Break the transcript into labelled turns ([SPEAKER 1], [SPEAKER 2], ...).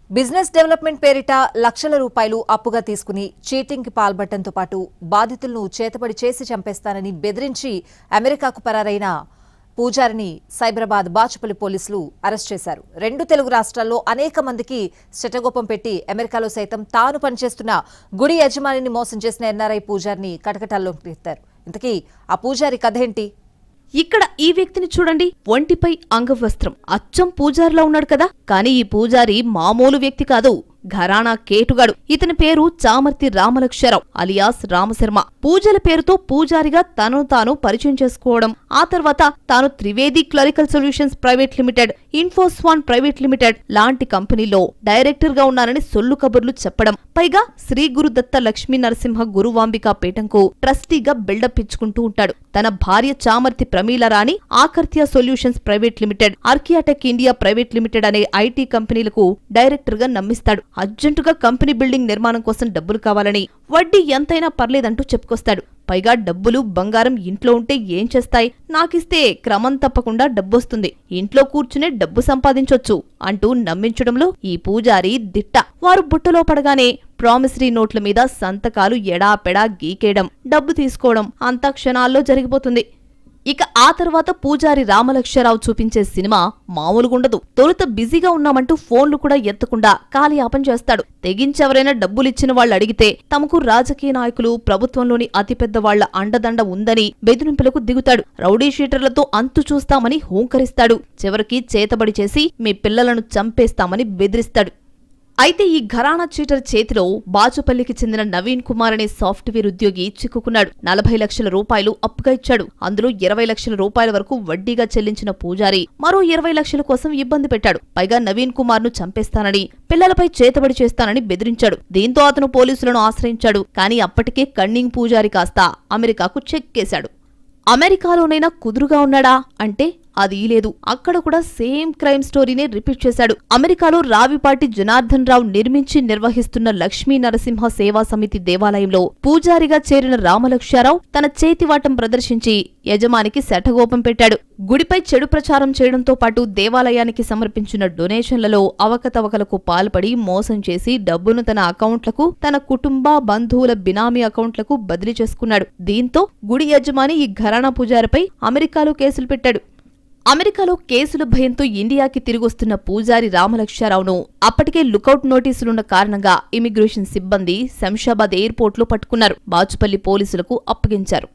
[SPEAKER 1] Business development పేరిట లక్షల రూపాయలు అప్పుగా తీసుకుని చీటింగ్కి పాల్పడటంతో పాటు బాధితులను చేతబడి చేసి చంపేస్తానని బెదిరించి అమెరికాకు పరారైన పూజారిని సైబరాబాద్ బాచుపల్లి పోలీసులు అరెస్ట్ చేశారు. రెండు తెలుగు రాష్ట్రాల్లో అనేక మందికి శటగోపం పెట్టి అమెరికాలో సైతం తాను పనిచేస్తున్న గుడి యజమానిని మోసం చేసిన ఎన్ఆర్ఐ పూజారిని కటకటాల్లోకి తీస్తారు. ఇంతకీ ఆ పూజారి కథ ఏంటి?
[SPEAKER 2] ఇక్కడ ఈ వ్యక్తిని చూడండి. ఒంటిపై అంగవస్త్రం, అచ్చం పూజారిలా ఉన్నాడు కదా. కానీ ఈ పూజారి మామూలు వ్యక్తి కాదు, ఘరానా కేటుగాడు. ఇతని పేరు చామర్తి రామలక్ష్మరావు అలియాస్ రామశర్మ. పూజల పేరుతో పూజారిగా తనను తాను పరిచయం చేసుకోవడం, ఆ తర్వాత తాను Trivedi clerical solutions private limited, Infoswan private limited లాంటి కంపెనీలో డైరెక్టర్ గా ఉన్నానని సొల్లు కబుర్లు చెప్పడం, పైగా శ్రీ గురుదత్త లక్ష్మీ నరసింహ గురువాంబికా పీఠంకు ట్రస్టీగా బిల్డప్ ఇచ్చుకుంటూ ఉంటాడు. తన భార్య Chamarthi Pramilarani Akarthya solutions private limited, Archiatech India private limited అనే ఐటీ కంపెనీలకు డైరెక్టర్ గా నమ్మిస్తాడు. అర్జెంటుగా కంపెనీ బిల్డింగ్ నిర్మాణం కోసం డబ్బులు కావాలని, వడ్డీ ఎంతైనా పర్లేదంటూ చెప్పుకొస్తాడు. పైగా డబ్బులు బంగారం ఇంట్లో ఉంటే ఏం చేస్తాయి, నాకిస్తే క్రమం తప్పకుండా డబ్బొస్తుంది, ఇంట్లో కూర్చునే డబ్బు సంపాదించొచ్చు అంటూ నమ్మించడంలో ఈ పూజారి దిట్ట. వారు బుట్టలో పడగానే ప్రామిసరీ నోట్ల మీద సంతకాలు ఎడాపెడా గీకేయడం, డబ్బు తీసుకోవడం అంతా క్షణాల్లో జరిగిపోతుంది. ఇక ఆ తర్వాత పూజారి రామలక్ష్మరావు చూపించే సినిమా మామూలుగుండదు. తొలుత బిజీగా ఉన్నామంటూ ఫోన్లు కూడా ఎత్తకుండా కాలయాపన చేస్తాడు. తెగించెవరైనా డబ్బులిచ్చిన వాళ్ళు అడిగితే తమకు రాజకీయ నాయకులు, ప్రభుత్వంలోని అతిపెద్ద వాళ్ల అండదండ ఉందని బెదిరింపులకు దిగుతాడు. రౌడీ షీటర్లతో అంతు చూస్తామని హూంకరిస్తాడు. చివరికి చేతబడి చేసి మీ పిల్లలను చంపేస్తామని బెదిరిస్తాడు. అయితే ఈ ఘరానా చీటర్ చేతిలో బాచుపల్లికి చెందిన నవీన్ కుమార్ అనే సాఫ్ట్వేర్ ఉద్యోగి చిక్కుకున్నాడు. 40 లక్షల రూపాయలు అప్పుగా ఇచ్చాడు. అందులో 20 లక్షల రూపాయల వరకు వడ్డీగా చెల్లించిన పూజారి మరో 20 లక్షల కోసం ఇబ్బంది పెట్టాడు. పైగా నవీన్ కుమార్ ను చంపేస్తానని, పిల్లలపై చేతబడి చేస్తానని బెదిరించాడు. దీంతో అతను పోలీసులను ఆశ్రయించాడు. కానీ అప్పటికే కన్నింగ్ పూజారి కాస్త అమెరికాకు చెక్కేశాడు. అమెరికాలోనైనా కుదురుగా ఉన్నాడా అంటే అది లేదు. అక్కడ కూడా సేమ్ క్రైమ్ స్టోరీనే రిపీట్ చేశాడు. అమెరికాలో రావిపాటి జనార్దన్ రావు నిర్మించి నిర్వహిస్తున్న లక్ష్మీ నరసింహ సేవా సమితి దేవాలయంలో పూజారిగా చేరిన రామలక్ష్మరావు తన చేతివాటం ప్రదర్శించి యజమానికి శటగోపం పెట్టాడు. గుడిపై చెడు ప్రచారం చేయడంతో పాటు దేవాలయానికి సమర్పించిన డొనేషన్లలో అవకతవకలకు పాల్పడి మోసం చేసి డబ్బును తన అకౌంట్లకు, తన కుటుంబ బంధువుల బినామీ అకౌంట్లకు బదిలీ చేసుకున్నాడు. దీంతో గుడి యజమాని ఈ ఘరానా పూజారిపై అమెరికాలో కేసులు పెట్టాడు. అమెరికాలో కేసుల భయంతో ఇండియాకి తిరిగొస్తున్న పూజారి రామలక్ష్మరావును అప్పటికే లుకౌట్ నోటీసులున్న కారణంగా ఇమిగ్రేషన్ సిబ్బంది శంషాబాద్ ఎయిర్పోర్ట్లో పట్టుకున్నారు. బాచుపల్లి పోలీసులకు అప్పగించారు.